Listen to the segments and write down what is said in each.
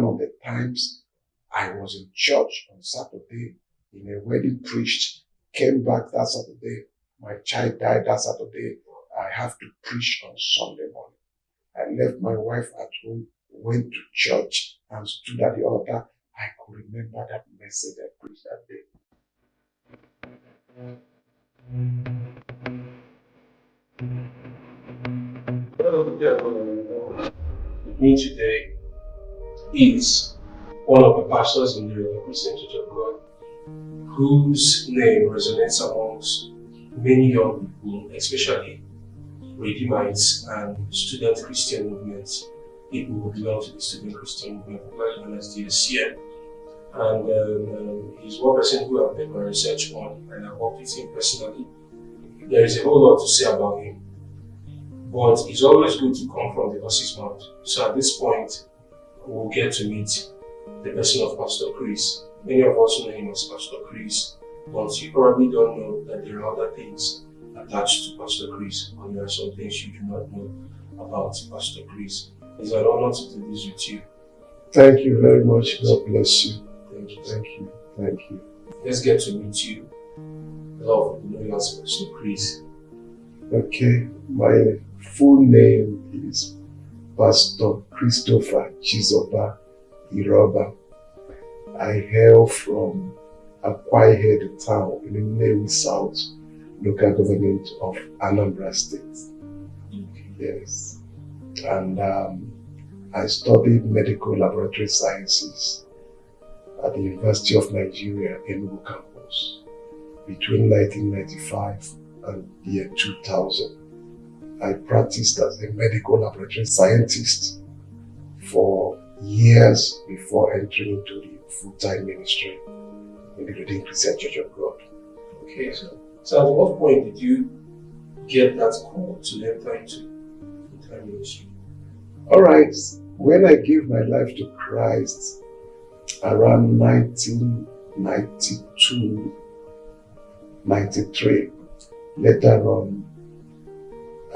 one of the times I was in church on Saturday in a wedding preached, came back that Saturday, my child died that Saturday, I have to preach on Sunday morning. I left my wife at home, went to church and stood at the altar. I could remember that message I preached that day. Me today is one of the pastors in the Christian Church of God, whose name resonates amongst many young people, especially Redeemites and student Christian movements, people who belong to the student Christian movement, known as the SCM. And he's one person who I've made my research on, and I've worked with him personally. There is a whole lot to say about him, but it's always good to come from the horse's mouth. So at this point, we'll get to meet the person of Pastor Chris. Many of us know him as Pastor Chris, but you probably don't know that there are other things attached to Pastor Chris, and there are some things you do not know about Pastor Chris. It's an honor to do this with you. Thank you very much. God bless you. Thank you. Thank you. Thank you. Let's get to meet you. Love, you know you as Pastor Chris. Okay, my full name is Pastor Christopher Chizoba Iroba. I hail from Akwa Ibom town in the Nnewi South, local government of Anambra State. Okay. Yes. And I studied medical laboratory sciences at the University of Nigeria, Enugu campus, between 1995 and the year 2000. I practiced as a medical laboratory scientist for years before entering into the full-time ministry in the Redeemed Christian Church of God. Okay, so at what point did you get that call to enter into full-time ministry? All right, when I gave my life to Christ around 1992, 93, later on,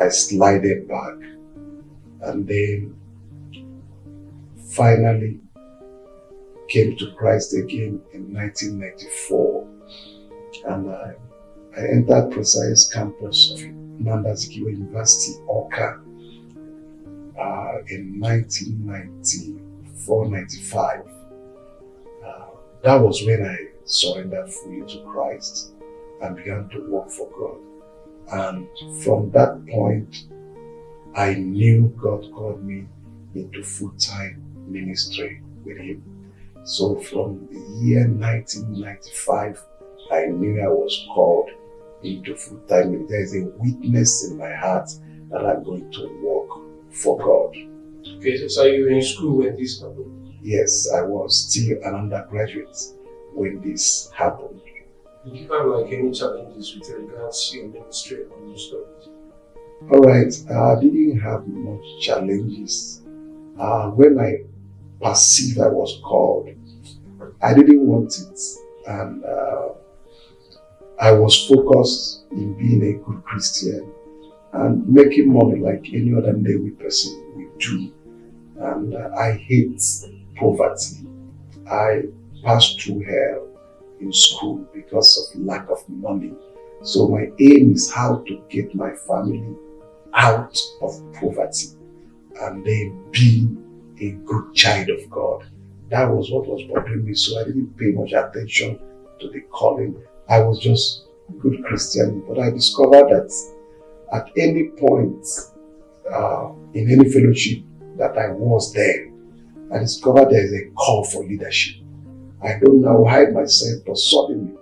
I slided back and then finally came to Christ again in 1994. And I entered Precise campus of Rccg University, Awka, in 1994-95. That was when I surrendered fully to Christ and began to work for God. And from that point, I knew God called me into full-time ministry with Him. So from the year 1995, I knew I was called into full-time ministry. There is a witness in my heart that I'm going to work for God. Okay, so you were in school when this happened? Yes, I was still an undergraduate when this happened. Did you have like any challenges with regards to your ministry and your studies? All right, I didn't have much challenges. When I perceived I was called, I didn't want it. And I was focused in being a good Christian and making money like any other Nnewi person will do. And I hate poverty. I passed through hell in school because of lack of money. So my aim is how to get my family out of poverty and then be a good child of God. That was what was bothering me, so I didn't pay much attention to the calling. I was just a good Christian, but I discovered that at any point in any fellowship that I was there, I discovered there is a call for leadership. I don't know how to hide myself, but suddenly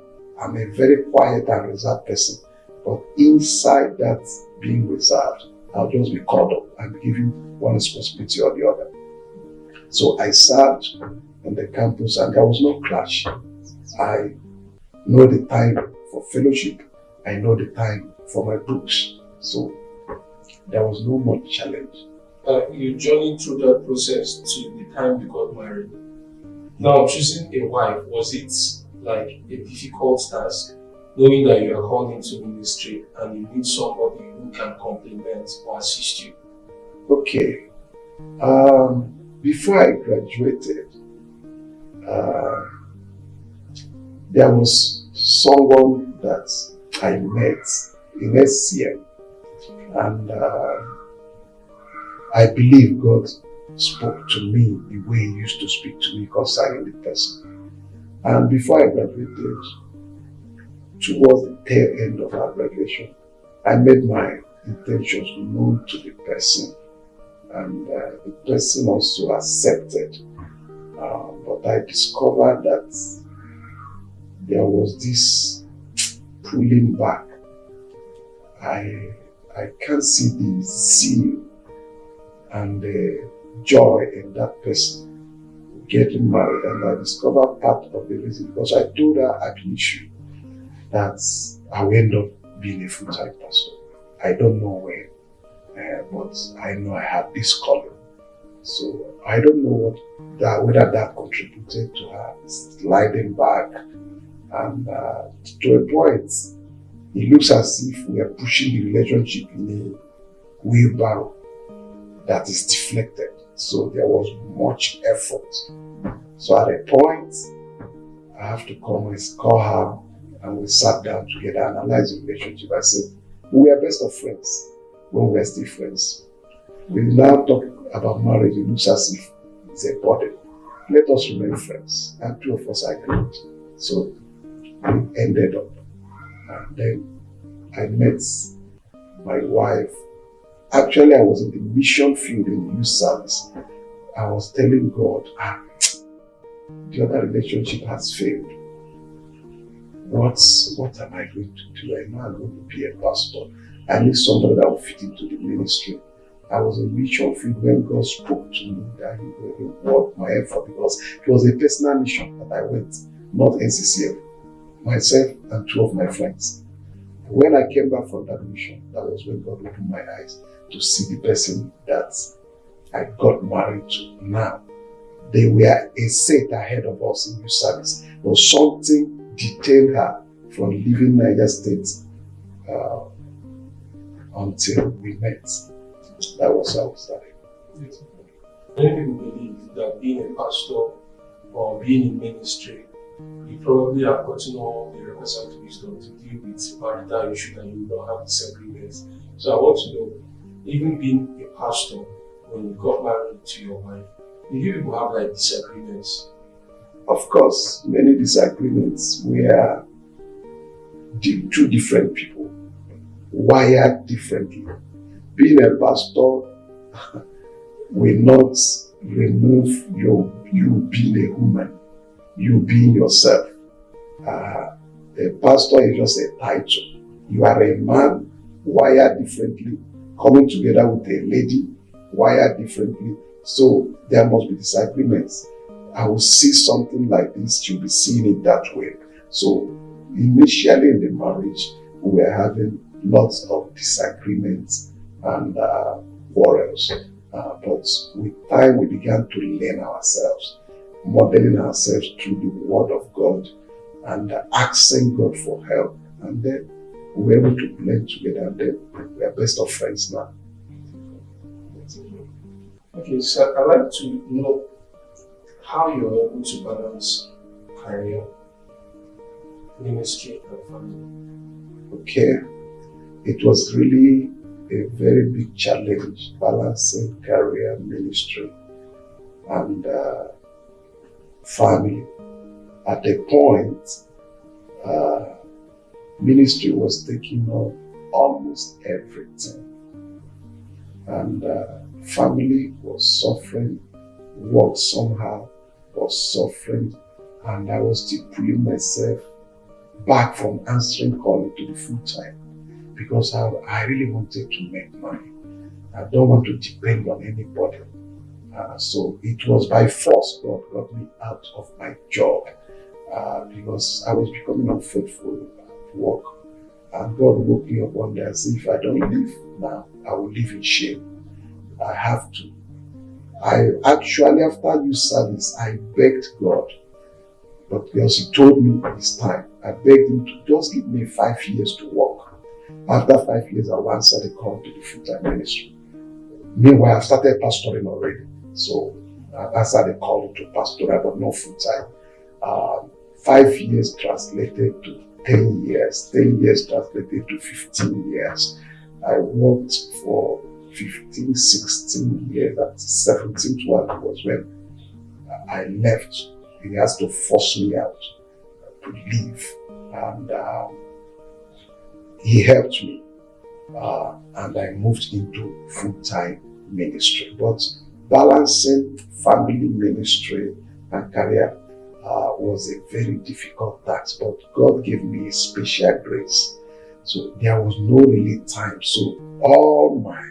I'm a very quiet and reserved person. But inside that being reserved, I'll just be called up and give you one responsibility or the other. So I served on the campus and there was no clash. I know the time for fellowship. I know the time for my books. So there was no much challenge. You journeyed through that process to the time you got married. Now, choosing a wife, was it like a difficult task, knowing that you are called into ministry and you need somebody who can complement or assist you? Okay. before I graduated, there was someone that I met in SCM, and I believe God spoke to me the way He used to speak to me concerning the person. And before I graduated, towards the tail end of our graduation, I made my intentions known to the person, and the person also accepted. But I discovered that there was this pulling back. I can't see the zeal and the joy in that person getting married, and I discovered part of the reason because I told her at issue that I will end up being a full-time pastor. I don't know when, but I know I have this calling. So I don't know whether that contributed to her sliding back, and to a point, it looks as if we are pushing the relationship in a wheelbarrow that is deflected. So there was much effort. So at a point, I have to call her, and we sat down together and analyzed the relationship. I said, we were best of friends when we were still friends. We now talk about marriage, it looks as if it's a burden. Let us remain friends. And two of us agreed. So we ended up. And then I met my wife. Actually, I was in the mission field in the youth service. I was telling God, the other relationship has failed. What am I going to do? I know I'm going to be a pastor. I need somebody that will fit into the ministry. I was in mission field when God spoke to me that He will reward my effort, because it was a personal mission that I went, not NCCF. Myself and two of my friends. When I came back from that mission, that was when God opened my eyes to see the person that I got married to now. They were a set ahead of us in youth service, but something detained her from leaving Niger State until we met. That was how it started. Many people believe that being a pastor or being in ministry, you probably have gotten all the requisite wisdom to deal with marital issues and you will not have disagreements. So I want to know, even being a pastor, when you got married to your wife, did you people have like disagreements? Of course, many disagreements. We are two different people, wired differently. Being a pastor will not remove you being a woman, you being yourself. A pastor is just a title. You are a man wired differently, coming together with a lady wired differently. So there must be disagreements. I will see something like this, she'll be seeing it that way. So initially in the marriage, we were having lots of disagreements and quarrels. But with time, we began to learn ourselves, modeling ourselves through the Word of God and asking God for help. And then we were able to blend together, and then we are best of friends now. Okay, so I'd like to know how you're able to balance career, ministry, and family. Okay, it was really a very big challenge balancing career, ministry, and family. At a point, ministry was taking up almost everything, and family was suffering, work somehow was suffering, and I was still pulling myself back from answering calling to the full time, because I really wanted to make money. I don't want to depend on anybody. So it was by force God got me out of my job, because I was becoming unfaithful at work. And God woke me up one day and said, if I don't leave now, I will live in shame. I have to. I actually, after youth service, I begged God, but because He told me it's time, I begged Him to just give me 5 years to work. After 5 years, I will answer the call to the full-time ministry. Meanwhile, I've started pastoring already. So answered the call to pastoral, but not full time. 5 years translated to 10 years, 10 years translated to 15 years. I worked for 15, 16 years. That 17th one was when I left. He has to force me out to leave. And he helped me. And I moved into full-time ministry. But balancing family ministry and career was a very difficult task, but God gave me a special grace. So there was no really time. So all my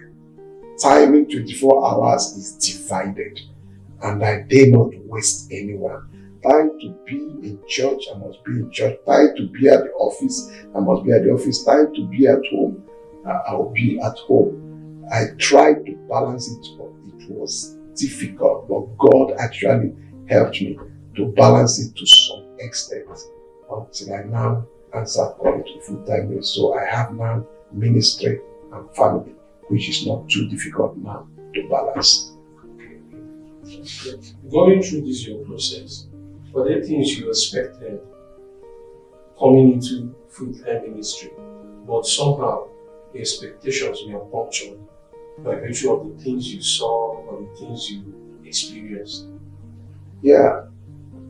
time in 24 hours is divided, and I dare not waste anyone. Time to be in church, I must be in church. Time to be at the office, I must be at the office. Time to be at home, I'll be at home. I tried to balance it, but it was difficult. But God actually helped me to balance it to some extent until I now answered calling to full-time ministry. So I have now ministry and family, which is not too difficult now to balance. Going through this your process, were there things you expected coming into full-time ministry, but somehow the expectations were punctured by virtue of the things you saw or the things you experienced? Yeah,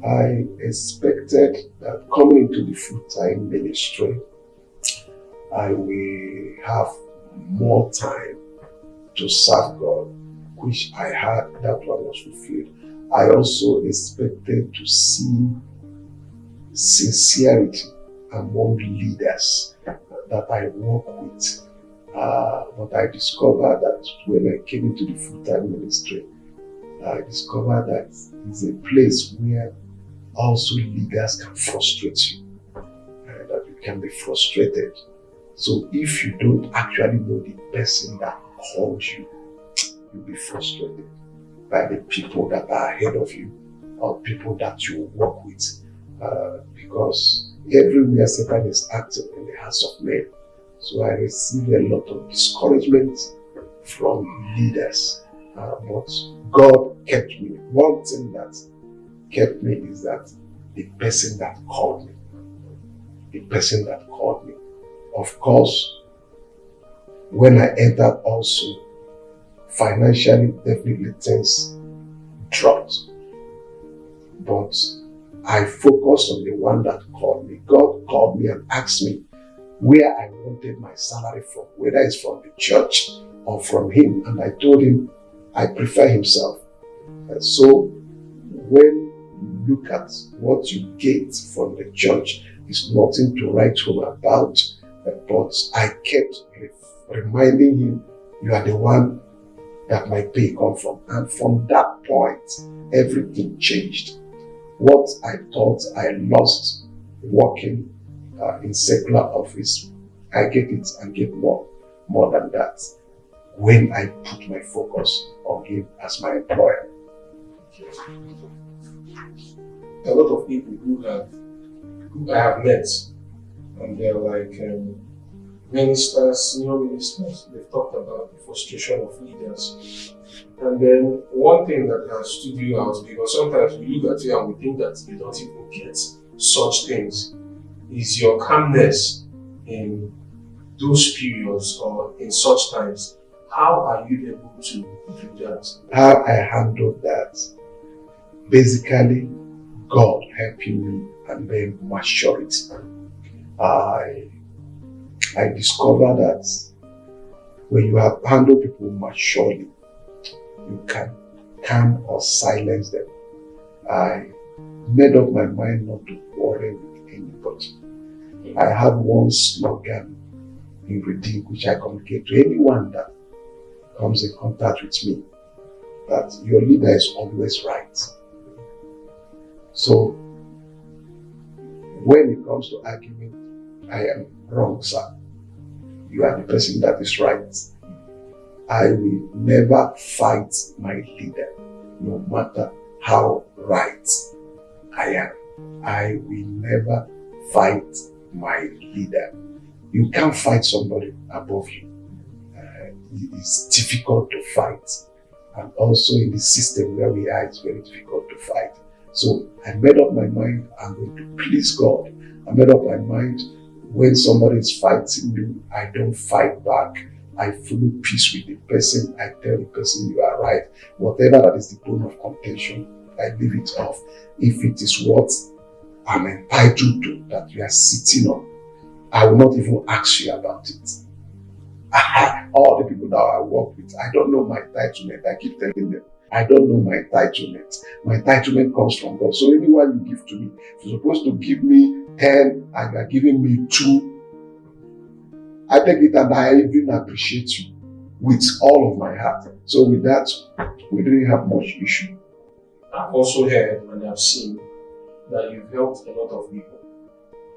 I expected that coming into the full-time ministry, I will have more time to serve God, which I had. That one was fulfilled. I also expected to see sincerity among leaders that I work with. But I discovered that when I came into the full-time ministry, I discovered that it's a place where also leaders can frustrate you, that you can be frustrated. So if you don't actually know the person that called you, you'll be frustrated by the people that are ahead of you or people that you work with, because everywhere Satan is active in the hearts of men. So I received a lot of discouragement from leaders, but God kept me. One thing that kept me is that the person that called me. The person that called me. Of course, when I entered also, financially, definitely things dropped. But I focused on the one that called me. God called me and asked me where I wanted my salary from, whether it's from the church or from him. And I told him I prefer himself. And so when you look at what you get from the church, it's nothing to write home about. But I kept reminding him, you are the one that my pay comes from. And from that point, everything changed. What I thought I lost working in secular office, I get it and get more than that when I put my focus on him as my employer. A lot of people who I have met, and they're like ministers, senior ministers, they've talked about the frustration of leaders. And then one thing that has stood you out, because sometimes we look at you and we think that you don't even get such things, is your calmness in those periods or in such times. How are you able to do that? How I handled that, basically God helping me and then maturity. I discovered that when you have handled people maturely, you can calm or silence them. I made up my mind not to worry with anybody. I have one slogan in Redeem which I communicate to anyone that comes in contact with me, that your leader is always right. So when it comes to argument, I am wrong, sir. You are the person that is right. I will never fight my leader, no matter how right I am. I will never fight my leader. You can't fight somebody above you. It's difficult to fight. And also in the system where we are, it's very difficult to fight. So I made up my mind, I'm going to please God. I made up my mind, when somebody is fighting me, I don't fight back. I follow peace with the person. I tell the person, you are right. Whatever that is the bone of contention, I leave it off. If it is what I'm entitled to, that you are sitting on, I will not even ask you about it. All the people that I work with, I don't know my entitlement. I keep telling them, I don't know my entitlement. My entitlement comes from God. So anyone you give to me, if you're supposed to give me 10 and you're giving me 2, I take it and I even appreciate you with all of my heart. So with that, we didn't have much issue. I've also heard and I've seen that you've helped a lot of people.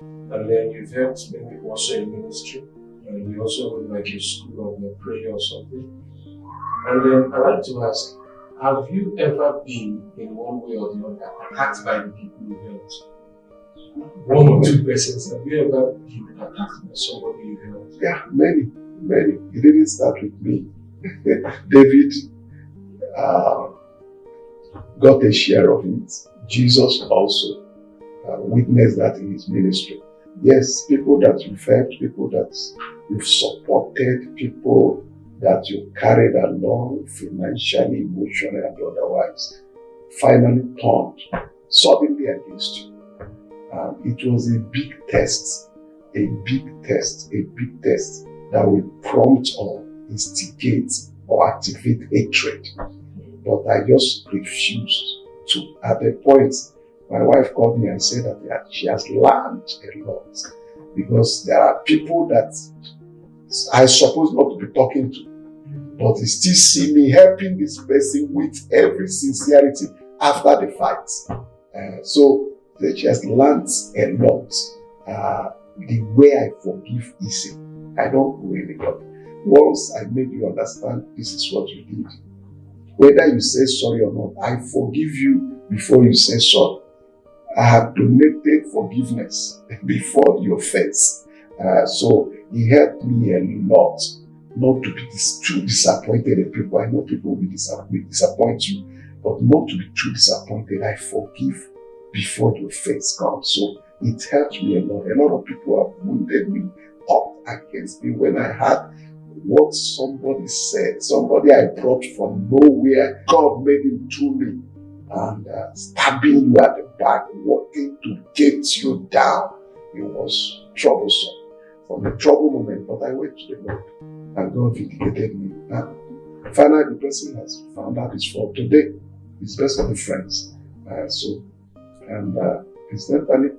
And then you've helped maybe also in ministry. And you also like a school of prayer or something. And then I'd like to ask, have you ever been in one way or the other attacked by the people you helped? One or two persons, have you ever been attacked by somebody you helped? Yeah, many. It didn't start with me. David got a share of it. Jesus also witnessed that in his ministry. Yes, people that you've helped, people that you've supported, people that you carried along financially, emotionally, and otherwise, finally turned suddenly against you. It was a big test that will prompt or instigate or activate hatred. But I just refused to. At a point, my wife called me and said that she has learned a lot, because there are people that I suppose not to be talking to, but they still see me helping this person with every sincerity after the fight. So she has learned a lot. The way I forgive easy. I don't owe anybody. Once I made you understand this is what you did, whether you say sorry or not, I forgive you before you say sorry. I have donated forgiveness before the offense. So it helped me a lot not to be too disappointed in people. I know people will disappoint you, but not to be too disappointed. I forgive before the offense comes. So it helped me a lot. A lot of people have wounded me, up against me when I had what somebody said, somebody I brought from nowhere. God made him to me and stabbing you at the back, working to get you down. It was troublesome from the trouble moment, but I went to the Lord and God vindicated me. And finally, the person has found out his fault today. He's best of the friends. Incidentally,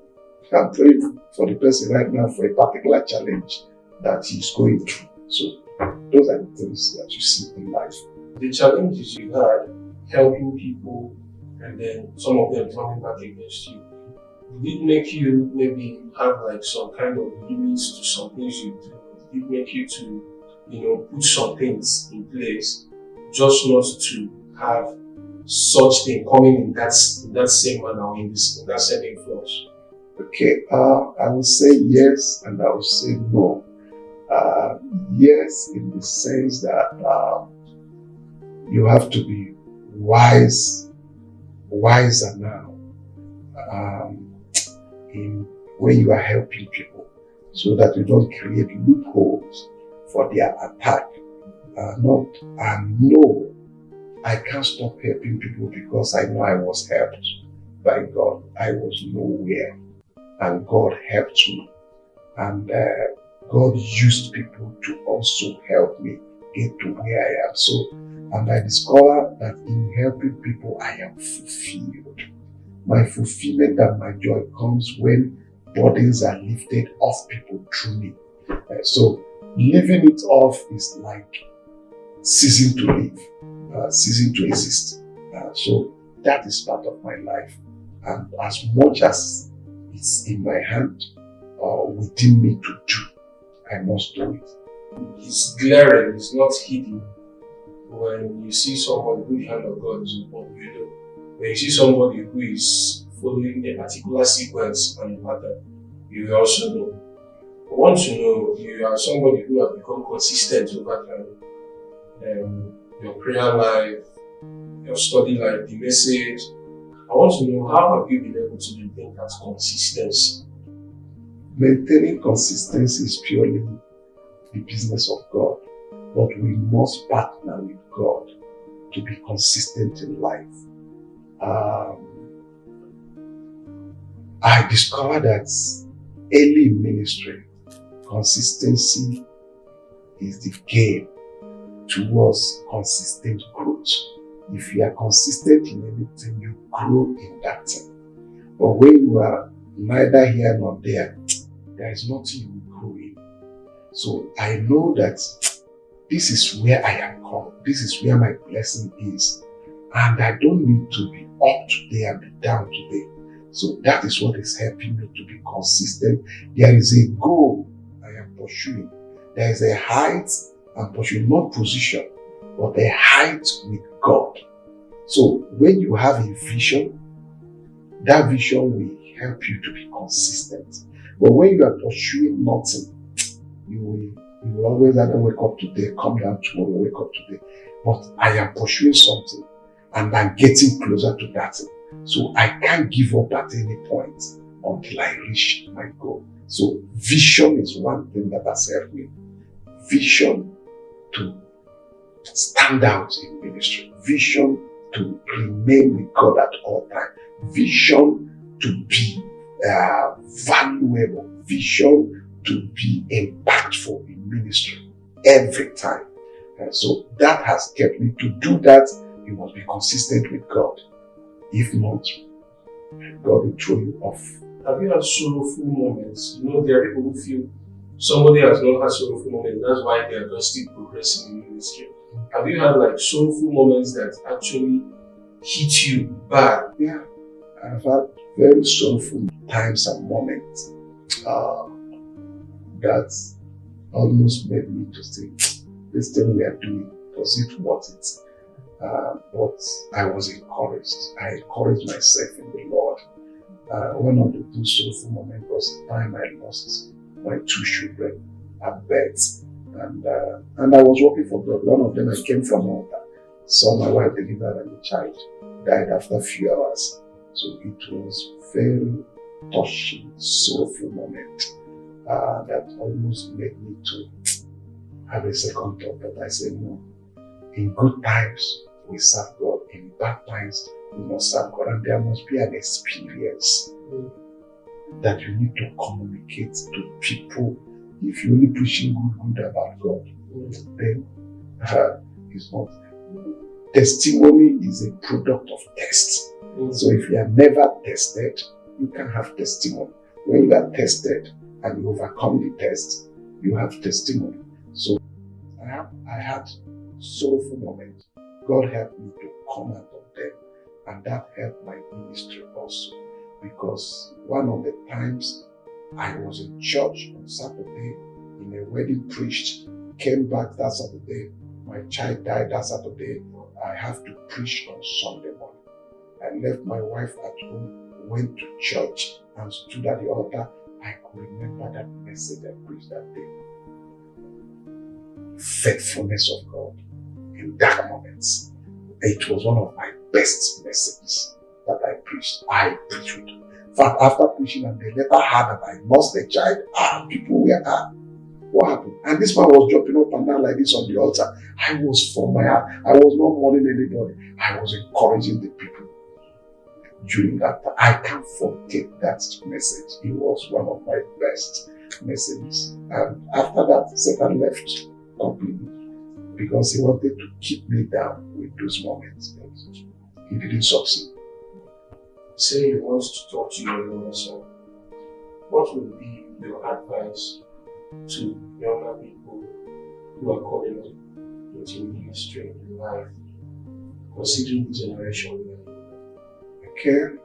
I'm praying for the person right now for a particular challenge that he's going through. So those are the things that you see in life. The challenges you had helping people and then some of them turning back against you, did it make you maybe have like some kind of limits to some things you do? Did it make you to, put some things in place just not to have such thing coming in that same manner or in that same influence? Okay, I will say yes and I will say no. Yes, in the sense that you have to be wiser now in when you are helping people, so that you don't create loopholes for their attack. No, I can't stop helping people because I know I was helped by God. I was nowhere and God helped me. And God used people to also help me get to where I am. So, and I discovered that in helping people, I am fulfilled. My fulfillment and my joy comes when burdens are lifted off people through me. So, leaving it off is like ceasing to live, ceasing to exist. So, that is part of my life. And as much as it's in my hand or within me to do, I must do it. It's glaring, it's not hidden. When you see somebody who the hand of God is upon you, when you see somebody who is following a particular sequence and a pattern, you will also know. But once you know, you are somebody who has become consistent over time. Your prayer life, your study life, the message. I want to know, how have you been able to maintain that consistency? Maintaining consistency is purely the business of God, but we must partner with God to be consistent in life. I discovered that early in ministry, consistency is the game towards consistent growth. If you are consistent in anything, you grow in that thing. But when you are neither here nor there, there is nothing you will grow in. So I know that this is where I am called. This is where my blessing is. And I don't need to be up today and be down today. So that is what is helping me to be consistent. There is a goal I am pursuing. There is a height I'm pursuing, not position, but a height with God. So when you have a vision, that vision will help you to be consistent. But when you are pursuing nothing, you will always either wake up today, come down tomorrow, wake up today. But I am pursuing something and I'm getting closer to that thing. So I can't give up at any point until I reach my goal. So vision is one thing that has helped me. Vision to stand out in ministry. Vision to remain with God at all times. Vision to be valuable. Vision to be impactful in ministry every time. And so that has kept me. To do that, you must be consistent with God. If not, God will throw you off. Have you had sorrowful moments? You know, there are people who feel somebody has not had sorrowful moments, that's why they are just still progressing in ministry. Have you had like sorrowful moments that actually hit you bad? Yeah, I've had very sorrowful times and moments that almost made me to say, this thing we are doing, was it worth it? But I was encouraged. I encouraged myself in the Lord. One of the two sorrowful moments was the time I lost my two children at birth. And I was working for God. One of them, I came from altar, saw my wife deliver and the child died after a few hours. So it was very touching, sorrowful moment that almost made me to have a second thought. But I said, no, in good times, we serve God. In bad times, we must serve God. And there must be an experience that you need to communicate to people. If you're only preaching good about God, then it's not. Testimony is a product of test. So if you are never tested, you can have testimony. When you are tested and you overcome the test, you have testimony. So I had sorrowful moments. God helped me to come out of them, and that helped my ministry also. Because one of the times I was in church on Saturday, in a wedding preached, came back that Saturday, my child died that Saturday, I have to preach on Sunday morning. I left my wife at home, went to church and stood at the altar. I could remember that message I preached that day. Faithfulness of God in dark moments. It was one of my best messages that I preached. I preached with. In fact, after preaching and they later heard that I lost a child, people were what happened? And this man was jumping up and down like this on the altar. I was from my heart. I was not mourning anybody. I was encouraging the people during that time. I can't forget that message. It was one of my best messages. And after that, Satan left completely because he wanted to keep me down with those moments. But he didn't succeed. Say he wants to talk to your younger son. What would be your advice to younger people who are calling on into ministry in life, considering the generation we are in? Okay.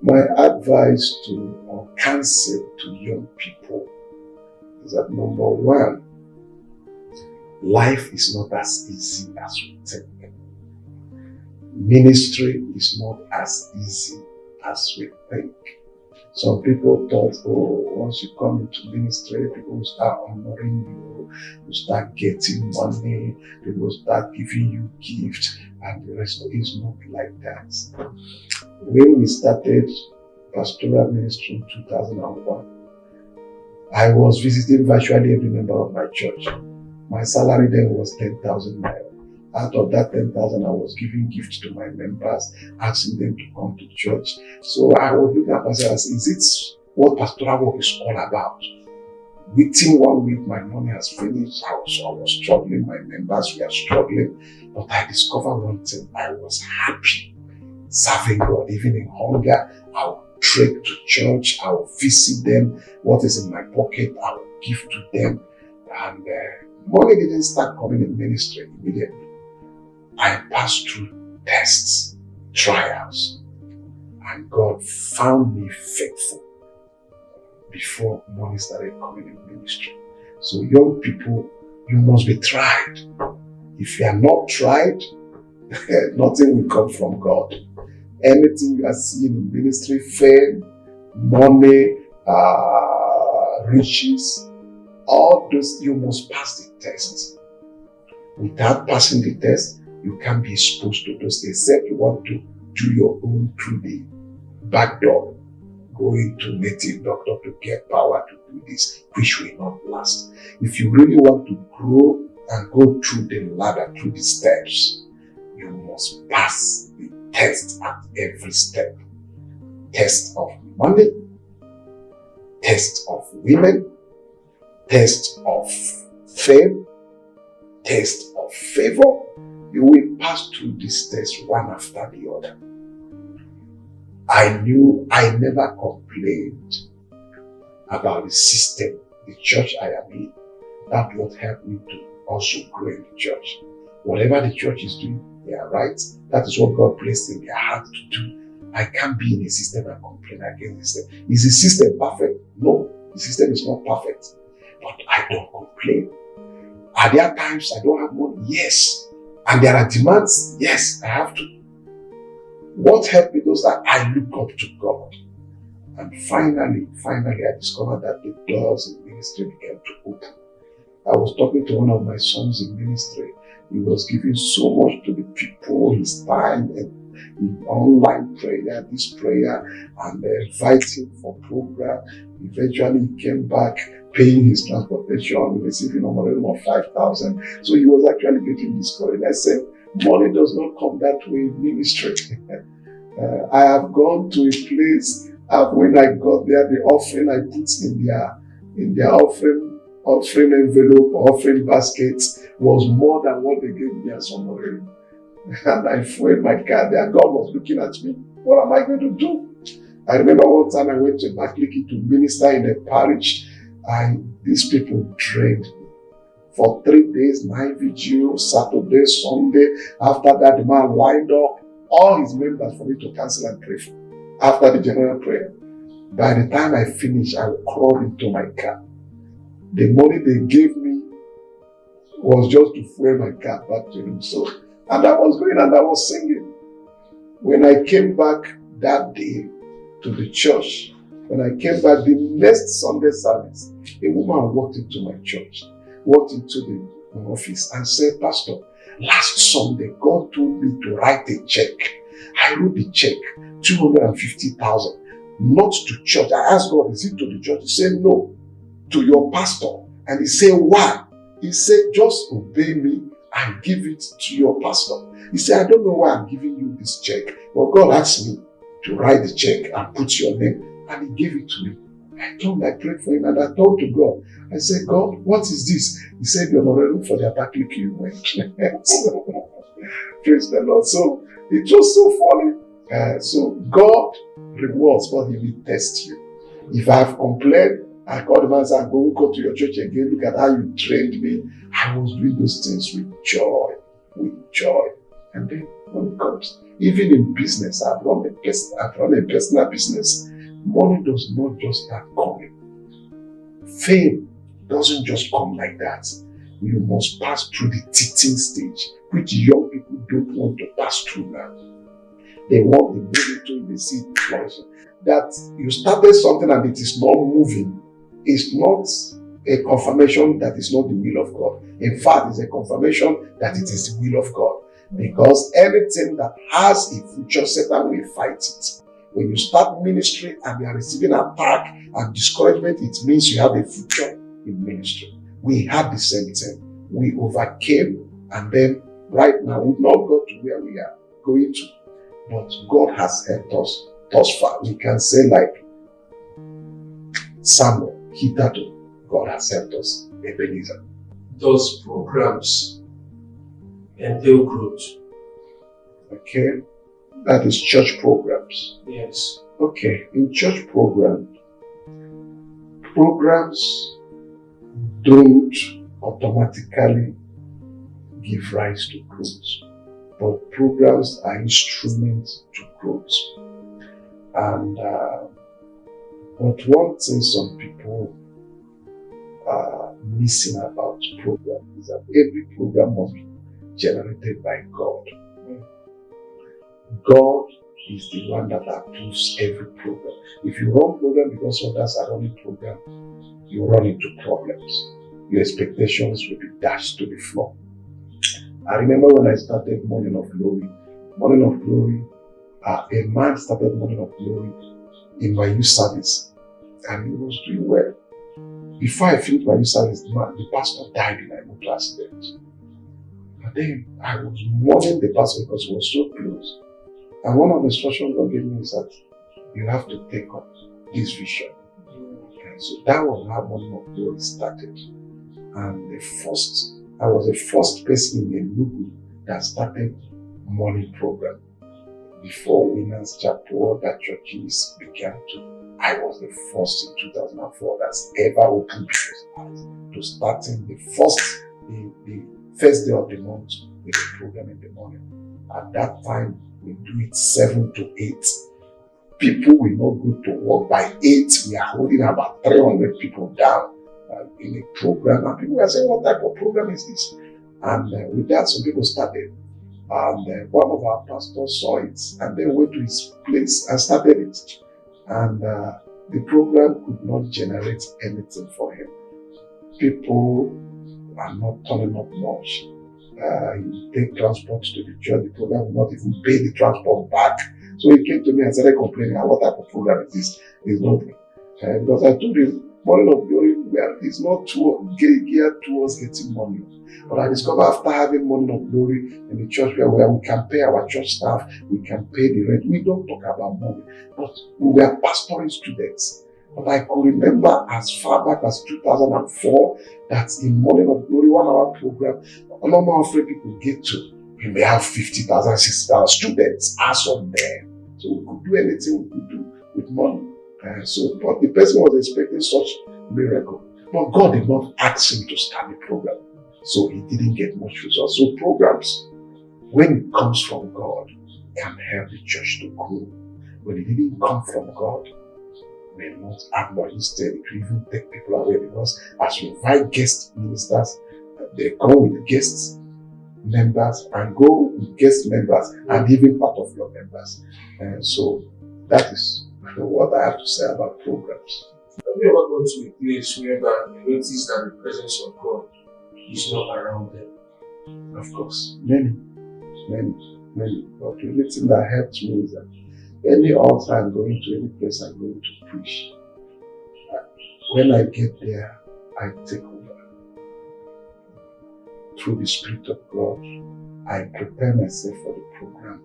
My advice to or counsel to young people is that number one, life is not as easy as we think. Ministry is not as easy as we think. Some people thought, oh, once you come into ministry, people will start honoring you, you start getting money, people will start giving you gifts, and the rest is not like that. When we started pastoral ministry in 2001, I was visiting virtually every member of my church. My salary then was 10,000 naira. Out of that 10,000, I was giving gifts to my members, asking them to come to church. So I was looking at myself and saying, is it what pastoral work is all about? Within 1 week, my money has finished. I was struggling, my members were struggling. But I discovered one thing, I was happy serving God. Even in hunger, I would trek to church, I would visit them. What is in my pocket, I would give to them. And money didn't start coming in ministry immediately. I passed through tests, trials, and God found me faithful before money started coming in ministry. So young people, you must be tried. If you are not tried, nothing will come from God. Anything you are seeing in ministry, fame, money, riches, all those, you must pass the test. Without passing the test, you can't be exposed to those things, except you want to do your own through the back door, going to native doctor to get power to do this, which will not last. If you really want to grow and go through the ladder, through the steps, you must pass the test at every step. Test of money, test of women, test of fame, test of favor. You will pass through this test one after the other. I knew I never complained about the system, the church I am in. That's what helped me to also grow in the church. Whatever the church is doing, they are right. That is what God placed in their heart to do. I can't be in a system and complain against the system. Is the system perfect? No, the system is not perfect. But I don't complain. Are there times I don't have money? Yes. And there are demands? Yes, I have to. What helped me was that I look up to God. And finally, I discovered that the doors in ministry began to open. I was talking to one of my sons in ministry. He was giving so much to the people, his time and online prayer, this prayer, and inviting for program. Eventually he came back, paying his transportation, receiving a minimum of 5,000. So he was actually getting discouraged. I said, money does not come that way in ministry. I have gone to a place, when I got there, the offering I put in their offering envelope, offering baskets was more than what they gave me as honorarium. And I fueled my car there. God was looking at me. What am I going to do? I remember one time I went to Rccg to minister in a parish, and these people drained me. For 3 days, night vigil, Saturday, Sunday. After that, the man lined up all his members for me to cancel and pray for. After the general prayer, by the time I finished, I would crawl into my car. The money they gave me was just to fuel my car back to him. So, and I was going and I was singing. When I came back that day to the church, when I came back the next Sunday service, a woman walked into my church, walked into the office and said, Pastor, last Sunday, God told me to write a check. I wrote the check, 250,000, not to church. I asked God, is it to the church? He said, no, to your pastor. And he said, why? He said, just obey me and give it to your pastor. He said, I don't know why I'm giving you this check, but God asked me to write the check and put your name, and he gave it to me. I prayed for him, and I told to God, I said, God, what is this? He said, you're not ready for the attack you went. Praise the Lord. So it was so funny. So God rewards, but he will test you. If I have complained, I called the man and said, I'm going to go to your church again. Look at how you trained me. I was doing those things with joy. And then when it comes, even in business, I've run a personal business. Money does not just start coming. Fame doesn't just come like that. You must pass through the teaching stage, which young people don't want to pass through now. They want the move into the seed flourishing. That you started something and it is not moving is not a confirmation that is not the will of God. In fact, it's a confirmation that it is the will of God. Because anything that has a future, Satan will fight it. When you start ministry and you are receiving attack and discouragement, it means you have a future in ministry. We had the same thing. We overcame, and then right now we've not got to where we are going to. But God has helped us thus far. We can say like Samuel, hitherto, God has helped us, Ebenezer. Those programs entail growth. Okay, that is church programs. Yes. Okay, in church programs don't automatically give rise to growth, but programs are instruments to growth. And but one thing some people are missing about program is that every program must be generated by God. God is the one that approves every program. If you run program because others are running program, you run into problems. Your expectations will be dashed to the floor. I remember when I started Morning of Glory, a man started Morning of Glory in my youth service, and he was doing well. Before I finished my youth service, the pastor died in a motor accident. And then I was mourning the pastor because he was so close. And one of the instructions God gave me is that you have to take up this vision. And so that was how Morning of Glory started. And I was the first person in Enugu that started morning program. Before Winners Chapel, other churches began to. I was the first in 2004 that's ever opened people's eyes to starting the first day of the month with a program in the morning. At that time, we do it 7 to 8. People will not go to work by 8. We are holding about 300 people down in a program. And people are saying, what type of program is this? And with that, some people started. And one of our pastors saw it and then went to his place and started it. And the program could not generate anything for him. People are not turning up much. You take transport to the church, the program will not even pay the transport back. So he came to me and started complaining, what type of program is this? It's nothing. Because I told him, Morning of Glory, it's not geared towards getting money. But I discovered after having Morning of Glory in the church where we can pay our church staff, we can pay the rent. We don't talk about money, but we were pastoring students. But I could remember as far back as 2004 that in Morning of Glory 1 hour program, a normal of people get to. We may have 50,000, 60,000 students as of there. So we could do anything we could do with money. But the person was expecting such miracle. But God did not ask him to start the program. So he didn't get much results. So programs, when it comes from God, can help the church to grow. When it didn't come from God, it may not have much. Instead, it will even take people away, because as you invite guest ministers, they come with guest members and go with guest members and even part of your members. So that is what I have to say about programs. Have you ever gone to a place where you notice that the presence of God is not around them? Of course, many. But the only thing that helps me is that any altar I'm going to, any place I'm going to preach, when I get there, I take over. Through the Spirit of God, I prepare myself for the program.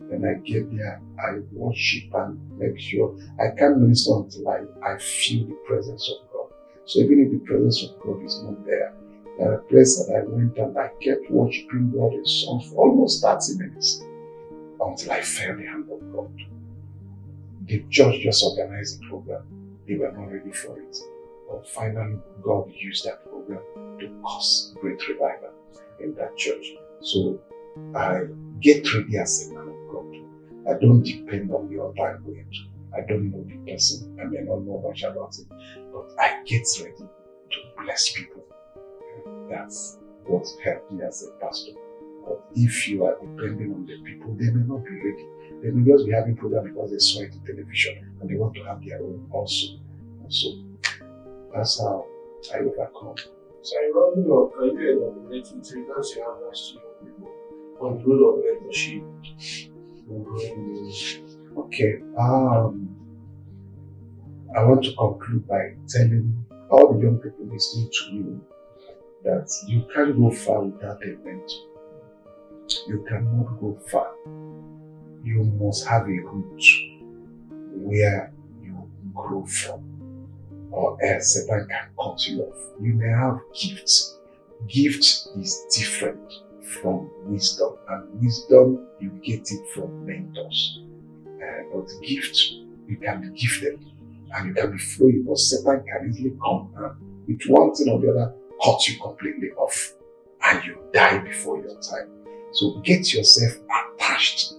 When I get there, I worship and make sure I can't minister until I feel the presence of God. So even if the presence of God is not there, there are places that I went and I kept worshiping God in songs for almost 30 minutes until I felt the hand of God. The church just organized the program. They were not ready for it. But finally, God used that program to cause great revival in that church. So I get ready as a man of God. I don't depend on the altar I'm going to. I don't know the person. I may not know much about it. But I get ready to bless people. That's what helped me as a pastor. But if you are depending on the people, they may not be ready. They may just be having program because they saw it on television and they want to have their own also. And so that's how I overcome. So I rounding up, can you elaborate with regards to your advice to young people on the role of mentorship in growing ministry? Okay. I want to conclude by telling all the young people listening to you that you can't go far without a mentor. You cannot go far. You must have a root where you grow from, or else Satan can cut you off. You may have gifts. Gift is different from wisdom, and wisdom you get it from mentors. But gift, you can be gifted and you can be flowing, but Satan can easily come and with one thing or the other cut you completely off and you die before your time. So get yourself attached.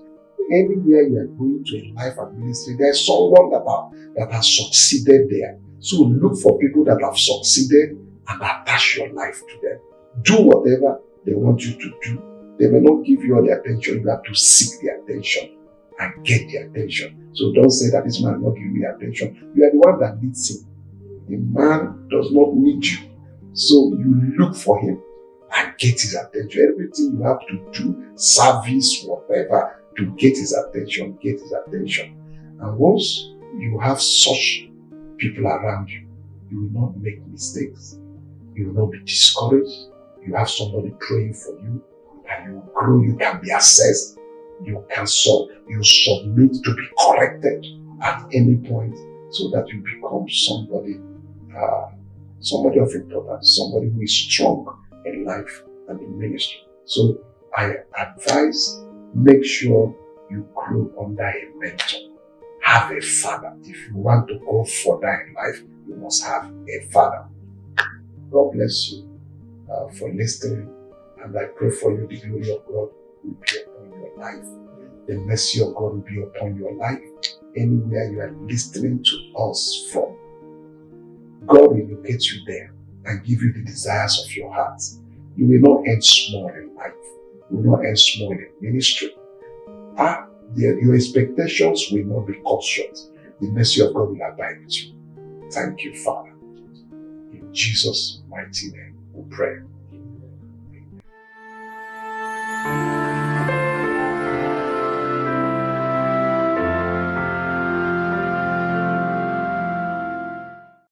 Anywhere you are going to in life and ministry, there's someone that has succeeded there. So look for people that have succeeded and attach your life to them. Do whatever they want you to do. They may not give you all the attention. You have to seek their attention and get their attention. So don't say that this man will not give me attention. You are the one that needs him. The man does not need you. So you look for him and get his attention. Everything you have to do, service, whatever, to get his attention, get his attention. And once you have such people around you, you will not make mistakes. You will not be discouraged. You have somebody praying for you and you will grow. You can be assessed. You can you submit to be corrected at any point so that you become somebody of importance, somebody who is strong in life and in ministry. So I advise, make sure you grow under a mentor. Have a father. If you want to go further in life, you must have a father. God bless you for listening, and I pray for you the glory of God will be upon your life. The mercy of God will be upon your life. Anywhere you are listening to us from, God will locate you there and give you the desires of your heart. You will not end small in life. You will not end small in ministry. Your expectations will not be cut short. The mercy of God will abide with you. Thank you, Father. In Jesus' mighty name we pray.